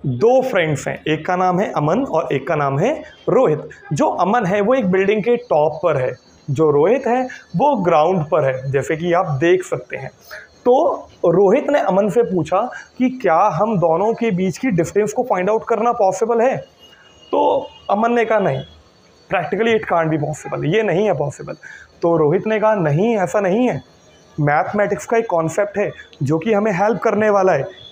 दो फ्रेंड्स हैं, एक का नाम है अमन और एक का नाम है रोहित। जो अमन है वो एक बिल्डिंग के टॉप पर है, जो रोहित है वो ग्राउंड पर है, जैसे कि आप देख सकते हैं। तो रोहित ने अमन से पूछा कि क्या हम दोनों के बीच की डिस्टेंस को फाइंड आउट करना पॉसिबल है। तो अमन ने कहा नहीं, practically it can't be possible, ये नहीं है पॉसिबल। तो रोहित ने कहा नहीं, ऐसा नहीं है। मैथमेटिक्स का एक कॉन्सेप्ट है जो कि हमें हेल्प करने वाला है।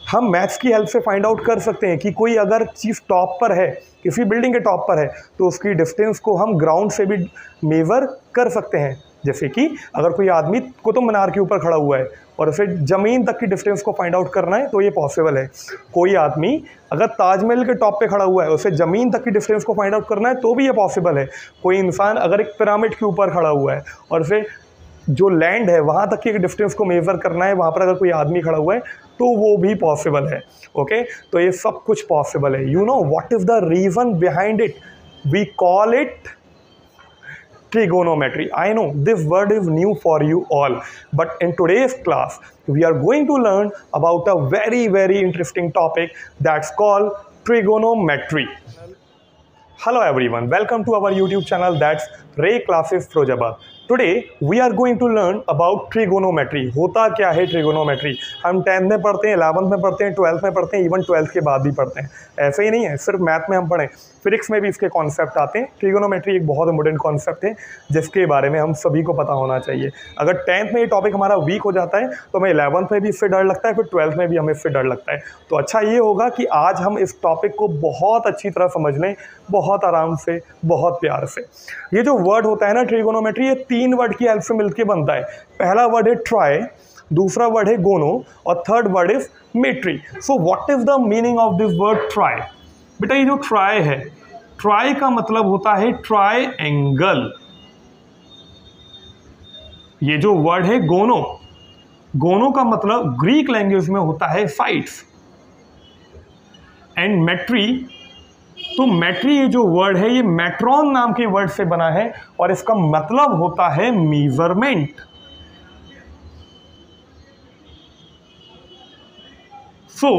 हम मैथ्स की हेल्प से फाइंड आउट कर सकते हैं कि कोई अगर चीज़ टॉप पर है, किसी बिल्डिंग के टॉप पर है, तो उसकी डिस्टेंस को हम ग्राउंड से भी मेज़र कर सकते हैं। जैसे कि अगर कोई आदमी कुतुब मीनार के ऊपर खड़ा हुआ है और उसे ज़मीन तक की डिस्टेंस को फाइंड आउट करना है तो ये पॉसिबल है। कोई आदमी अगर ताजमहल के टॉप पे खड़ा हुआ है, उसे ज़मीन तक की डिस्टेंस को फाइंड आउट करना है तो भी ये पॉसिबल है। कोई इंसान अगर एक पिरामिड के ऊपर खड़ा हुआ है और उसे जो लैंड है वहाँ तक की डिस्टेंस को मेज़र करना है, वहाँ पर अगर कोई आदमी खड़ा हुआ है तो वो भी पॉसिबल है। ओके, तो ये सब कुछ पॉसिबल है। You know what is the reason behind it? We call it trigonometry. I know this word is new for you all, but in today's class we are going to learn about a very interesting topic that's called trigonometry. Hello everyone, welcome to our YouTube channel, that's Ray Classes Firozabad. Today we are going to learn about trigonometry. होता क्या है trigonometry? हम 10th में पढ़ते हैं, 11th में पढ़ते हैं, 12th में पढ़ते हैं, इवन 12th के बाद भी पढ़ते हैं। ऐसे ही नहीं है सिर्फ मैथ में हम पढ़ें, फिजिक्स में भी इसके कॉन्सेप्ट आते हैं। ट्रिगोनोमेट्री एक बहुत इंपॉर्टेंट कॉन्सेप्ट है जिसके बारे में हम सभी को पता होना चाहिए। अगर 10th में ये टॉपिक हमारा वीक हो जाता है तो हमें 11th में भी इससे डर लगता है, फिर 12th में भी हमें इससे डर लगता है। तो अच्छा ये होगा कि आज हम इस टॉपिक को बहुत अच्छी तरह समझ लें, बहुत आराम से, बहुत प्यार से। ये जो वर्ड होता है ना ट्रिगोनोमेट्री, ये 3 वर्ड की हेल्प से मिलकर बनता है। पहला वर्ड है ट्राई, दूसरा वर्ड है गोनो और third word is metry. So what is the meaning of this word tri? बेटा ये जो ट्राई है, ट्राई का मतलब होता है ट्राई एंगल। ये जो वर्ड है गोनो, गोनो का मतलब ग्रीक लैंग्वेज में होता है साइड्स। एंड मेट्री, तो मेट्री ये जो वर्ड है ये मेट्रॉन नाम के वर्ड से बना है और इसका मतलब होता है measurement. So,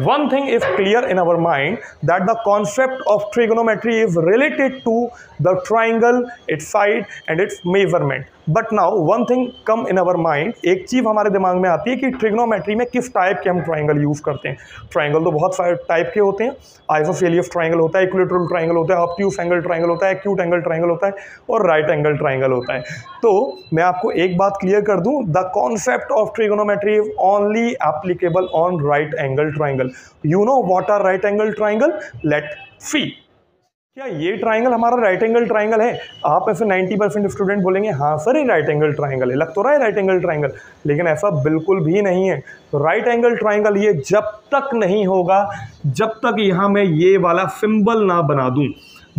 one thing is clear in our mind that the concept of trigonometry is related to the triangle, its side and its measurement. But now one thing come in our mind, एक चीज़ हमारे दिमाग में आती है कि trigonometry में किस type के हम ट्राइंगल यूज़ करते हैं। ट्राइंगल तो बहुत सारे टाइप के होते हैं। आइसोसेलियस ट्राइंगल होता है, इक्विलैटरल ट्राइंगल होता है, ऑब्ट्यूस एंगल ट्राइंगल होता है, एक्यूट एंगल ट्राइंगल होता है और राइट एंगल ट्राइंगल होता है। तो मैं आपको एक बात क्लियर कर दूं, the concept of trigonometry is only applicable on right angle triangle. You know what are right angle triangle? Let see. क्या ये ट्राइंगल हमारा राइट एंगल ट्राइंगल है? आप ऐसे 90% स्टूडेंट बोलेंगे हाँ सर ये राइट एंगल ट्राइंगल है, लग तो रहा है राइट एंगल ट्राइंगल, लेकिन ऐसा बिल्कुल भी नहीं है। राइट एंगल ट्राइंगल ये जब तक नहीं होगा जब तक यहाँ मैं ये वाला सिंबल ना बना दूं।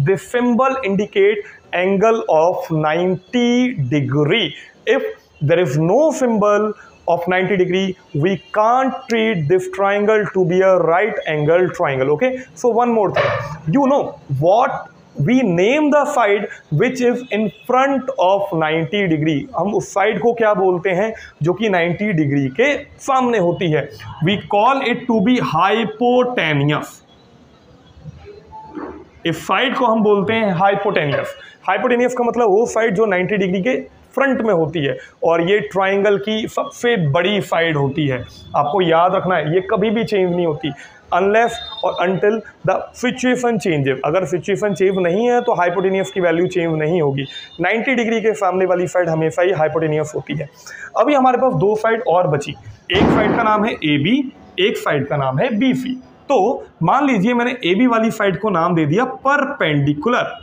This symbol indicate angle of 90 degree. If there is no symbol of 90 degree, we can't treat this triangle to be a right angle triangle. Okay, so one more thing, you know what we name the side which is in front of 90 degree? हम उस side को क्या बोलते हैं जो कि 90 degree के सामने होती है? We call it to be hypotenuse. इस साइड को हम बोलते हैं हाइपोटेनियस। हाइपोटेनियस का मतलब वो साइड जो 90 डिग्री के फ्रंट में होती है और ये ट्राइंगल की सबसे बड़ी साइड होती है। आपको याद रखना है ये कभी भी चेंज नहीं होती अनलेस और अनटिल द सिचुएशन चेंजेस। अगर सिचुएशन चेंज नहीं है तो हाइपोटेनियस की वैल्यू चेंज नहीं होगी। 90 डिग्री के सामने वाली साइड हमेशा ही हाइपोटेनियस होती है। अभी हमारे पास 2 साइड और बची, एक साइड का नाम है ए बी, एक साइड का नाम है बी सी। तो मान लीजिए मैंने ए बी वाली साइड को नाम दे दिया परपेंडिकुलर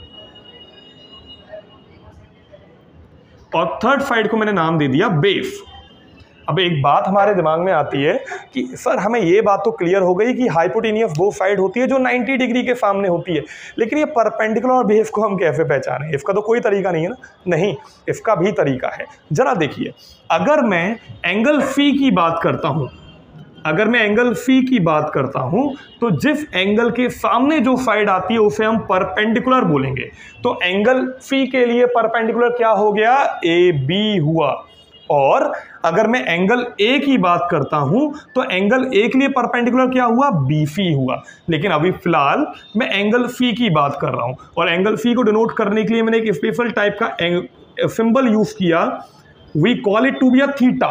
और थर्ड साइड को मैंने नाम दे दिया बेस। अब एक बात हमारे दिमाग में आती है कि सर हमें ये बात तो क्लियर हो गई कि हाइपोटेनियस वो साइड होती है जो 90 डिग्री के सामने होती है, लेकिन ये परपेंडिकुलर और बेस को हम कैसे पहचानें? इसका तो कोई तरीका नहीं है ना। नहीं, इसका भी तरीका है। जरा देखिए, अगर मैं एंगल फी की बात करता हूँ, अगर मैं एंगल फी की बात करता हूं तो जिस एंगल के सामने जो साइड आती है उसे हम परपेंडिकुलर बोलेंगे। तो एंगल फी के लिए परपेंडिकुलर क्या हो गया? ए बी हुआ। और अगर मैं एंगल ए की बात करता हूं तो एंगल ए के लिए परपेंडिकुलर क्या हुआ, बीसी हुआ। लेकिन अभी फिलहाल मैं एंगल फी की बात कर रहा हूं, और एंगल फी को डिनोट करने के लिए मैंने एक स्पेशल टाइप का सिंबल यूज किया। We call it to be a theta.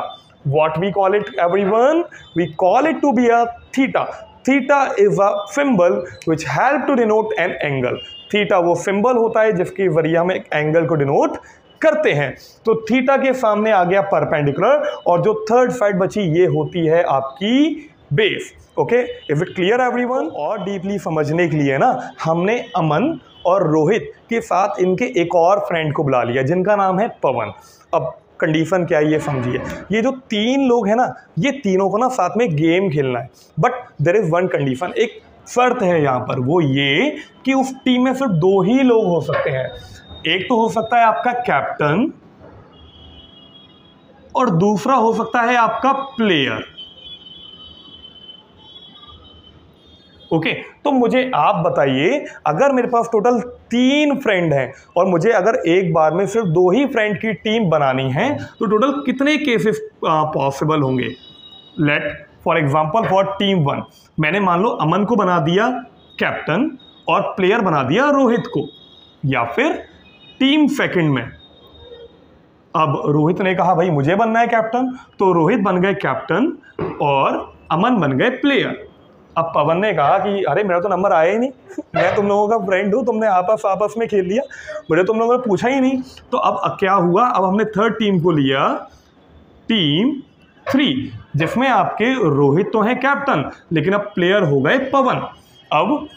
What we call it everyone? We call it to be a theta. Theta is a symbol which help to denote an angle. Theta वो symbol होता है जिसके जरिए हम एक angle को denote करते हैं। तो थीटा के सामने आ गया परपेंडिकुलर, और जो थर्ड साइड बची ये होती है आपकी base. Okay, is it clear everyone? और डीपली समझने के लिए ना हमने अमन और रोहित के साथ इनके एक और फ्रेंड को बुला लिया जिनका नाम है पवन। अब कंडीशन क्या है ये समझिए। ये जो तीन लोग हैं ना, ये तीनों को ना साथ में गेम खेलना है, but there is one condition, एक शर्त है यहाँ पर, वो ये कि उस टीम में सिर्फ दो ही लोग हो सकते हैं। एक तो हो सकता है आपका कैप्टन और दूसरा हो सकता है आपका प्लेयर। ओके, तो मुझे आप बताइए, अगर मेरे पास टोटल 3 फ्रेंड हैं और मुझे अगर एक बार में सिर्फ 2 ही फ्रेंड की टीम बनानी है तो टोटल कितने केसेस पॉसिबल होंगे? Let for example for team 1 मैंने मान लो अमन को बना दिया कैप्टन और प्लेयर बना दिया रोहित को, या फिर टीम सेकंड में अब रोहित ने कहा भाई मुझे बनना है कैप्टन, तो रोहित बन गए कैप्टन और अमन बन गए प्लेयर। अब पवन ने कहा कि अरे मेरा तो नंबर आया ही नहीं, मैं तुम लोगों का फ्रेंड हूँ, तुमने आपस में खेल लिया, मुझे तुम लोगों ने पूछा ही नहीं। तो अब क्या हुआ, अब हमने थर्ड टीम को लिया, टीम 3, जिसमें आपके रोहित तो है कैप्टन लेकिन अब प्लेयर हो गए पवन। अब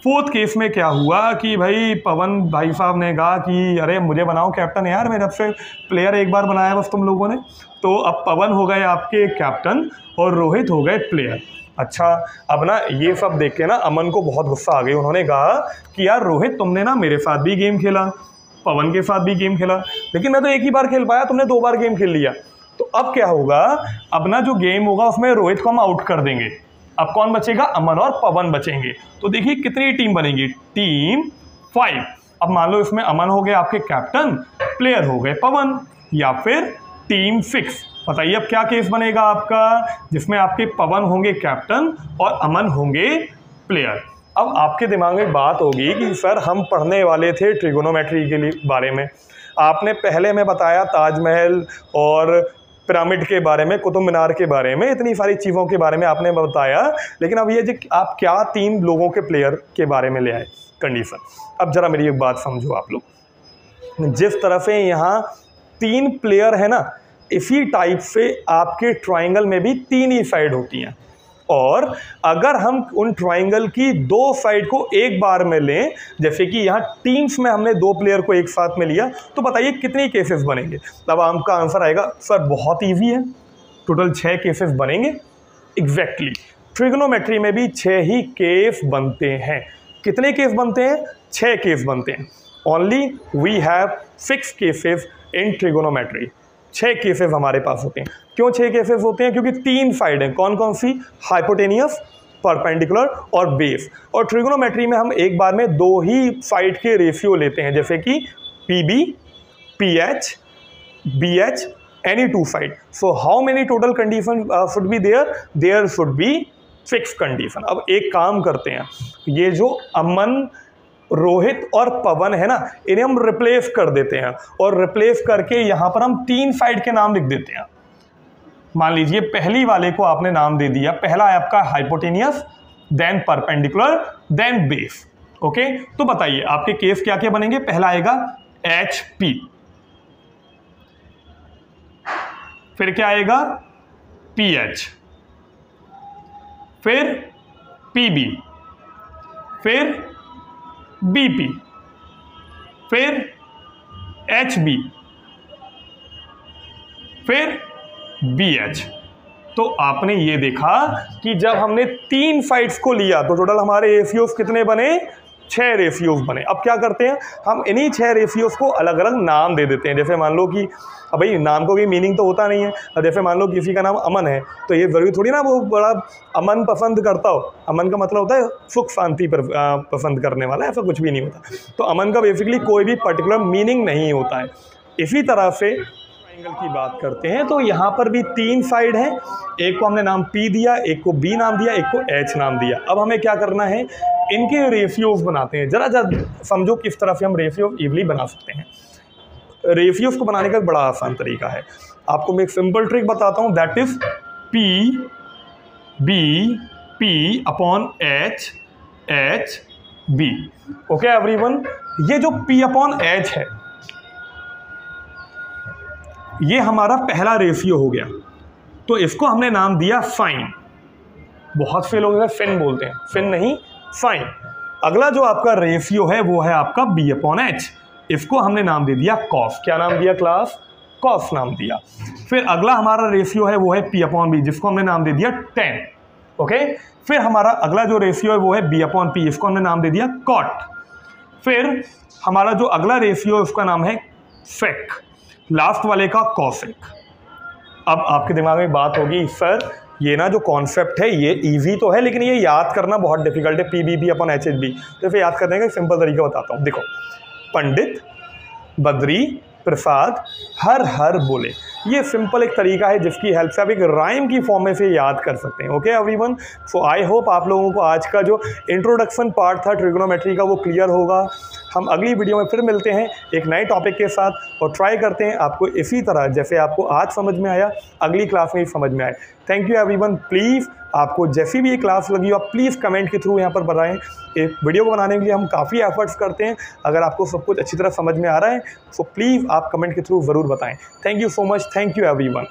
फोर्थ केस में क्या हुआ कि भाई पवन भाई साहब ने कहा कि अरे मुझे बनाओ कैप्टन यार, मैं जब से प्लेयर एक बार बनाया बस तुम लोगों ने। तो अब पवन हो गए आपके कैप्टन और रोहित हो गए प्लेयर। अच्छा, अब ना ये सब देख के ना अमन को बहुत गुस्सा आ गई। उन्होंने कहा कि यार रोहित तुमने ना मेरे साथ भी गेम खेला, पवन के साथ भी गेम खेला, लेकिन मैं तो एक ही बार खेल पाया, तुमने 2 बार गेम खेल लिया। तो अब क्या होगा, अब ना जो गेम होगा उसमें रोहित को हम आउट कर देंगे। अब कौन बचेगा, अमन और पवन बचेंगे। तो देखिए कितनी टीम बनेगी, टीम 5। अब मान लो इसमें अमन हो गए आपके कैप्टन, प्लेयर हो गए पवन, या फिर टीम 6। बताइए अब क्या केस बनेगा आपका, जिसमें आपके पवन होंगे कैप्टन और अमन होंगे प्लेयर। अब आपके दिमाग में बात होगी कि सर हम पढ़ने वाले थे ट्रिगोनोमेट्री के लिए बारे में, आपने पहले में बताया ताजमहल और पिरामिड के बारे में, कुतुब मीनार के बारे में, इतनी सारी चीज़ों के बारे में आपने बताया, लेकिन अब ये जो आप क्या 3 लोगों के प्लेयर के बारे में ले आए कंडीशन। अब जरा मेरी एक बात समझो आप लोग, जिस तरह से यहाँ 3 प्लेयर है ना, इसी टाइप से आपके ट्राइंगल में भी 3 ही साइड होती हैं, और अगर हम उन ट्राइंगल की 2 साइड को एक बार में लें, जैसे कि यहाँ टीम्स में हमने 2 प्लेयर को एक साथ में लिया, तो बताइए कितने केसेस बनेंगे। तब आपका आंसर आएगा सर बहुत इजी है, टोटल 6 केसेस बनेंगे। एग्जैक्टली, ट्रिगोनोमेट्री में भी 6 ही केस बनते हैं। कितने केस बनते हैं? 6 केस बनते हैं। Only we have 6 cases in trigonometry. 6 cases हमारे पास होते हैं। क्यों 6 केसेस होते हैं? क्योंकि 3 साइड हैं। कौन कौन सी? हाइपोटेनियस, परपेंडिकुलर और बेस। और ट्रिगोनोमेट्री में हम एक बार में 2 ही साइड के रेशियो लेते हैं, जैसे कि PB, PH, BH, any 2 side. So how many total condition should be there? There should be 6 condition. अब एक काम करते हैं, ये जो अमन, रोहित और पवन है ना, इन्हें हम रिप्लेस कर देते हैं, और रिप्लेस करके यहां पर हम 3 साइड के नाम लिख देते हैं। मान लीजिए पहली वाले को आपने नाम दे दिया, पहला है आपका hypotenuse, then perpendicular, then base. Okay, तो बताइए आपके केस क्या क्या बनेंगे। पहला आएगा HP, फिर क्या आएगा PH, फिर PB, फिर BP, फिर HB, फिर BH। तो आपने ये देखा कि जब हमने 3 साइड्स को लिया तो टोटल हमारे रेशियोज कितने बने? 6 रेशियोज बने। अब क्या करते हैं, हम इन्हीं 6 रेशियोज को अलग अलग नाम दे देते हैं। जैसे मान लो कि अब भाई नाम को भी मीनिंग तो होता नहीं है। अब जैसे मान लो किसी का नाम अमन है, तो ये ज़रूरी थोड़ी ना वो बड़ा अमन पसंद करता हो। अमन का मतलब होता है सुख शांति पर पसंद करने वाला, ऐसा कुछ भी नहीं होता। तो अमन का बेसिकली कोई भी पर्टिकुलर मीनिंग नहीं होता है। इसी तरह से ट्राइंगल की बात करते हैं तो यहाँ पर भी 3 साइड हैं, एक को हमने नाम P दिया, एक को B नाम दिया, एक को H नाम दिया। अब हमें क्या करना है, इनके रेशियोज बनाते हैं। जरा समझो किस तरह से हम रेशियो इवली बना सकते हैं। रेशियोज को बनाने का बड़ा आसान तरीका है। आपको मैं एक सिंपल ट्रिक बताता हूँ, that is P upon H B। Okay everyone, ये जो P अपॉन H है ये हमारा पहला रेशियो हो गया, तो इसको हमने नाम दिया फाइन। बहुत से लोग फिन बोलते हैं, फिन नहीं फाइन। अगला जो आपका रेशियो है वो है आपका B अपॉन H, इसको हमने नाम दे दिया कॉस। क्या नाम दिया क्लास? कॉस नाम दिया। फिर अगला हमारा रेशियो है वो है P अपॉन B, जिसको हमने नाम दे दिया 10। ओके, फिर हमारा अगला जो रेशियो है वो है B अपॉन P, इसको हमने नाम दे दिया कॉट। फिर हमारा जो अगला रेशियो है उसका नाम है सेक, लास्ट वाले का कॉसेक। अब आपके दिमाग में बात होगी, सर ये ना जो कॉन्सेप्ट है ये इजी तो है लेकिन ये याद करना बहुत डिफिकल्ट है, PBB अपॉन HHB। तो फिर याद करने का सिंपल तरीका बताता हूँ। देखो, पंडित, बद्री, प्रसाद, हर हर बोले, ये सिंपल एक तरीका है जिसकी हेल्प से आप एक राइम की फॉर्म में से याद कर सकते हैं। Okay everyone, so I hope आप लोगों को आज का जो इंट्रोडक्शन पार्ट था ट्रिग्नोमेट्री का वो क्लियर होगा। हम अगली वीडियो में फिर मिलते हैं एक नए टॉपिक के साथ और ट्राई करते हैं आपको इसी तरह जैसे आपको आज समझ में आया अगली क्लास में ही समझ में आए। Thank you everyone. प्लीज़ आपको जैसी भी ये क्लास लगी हो आप प्लीज़ कमेंट के थ्रू यहाँ पर बताएं। एक वीडियो को बनाने के लिए हम काफ़ी एफर्ट्स करते हैं, अगर आपको सब कुछ अच्छी तरह समझ में आ रहा है तो प्लीज़ आप कमेंट के थ्रू ज़रूर बताएं। Thank you so much. Thank you everyone.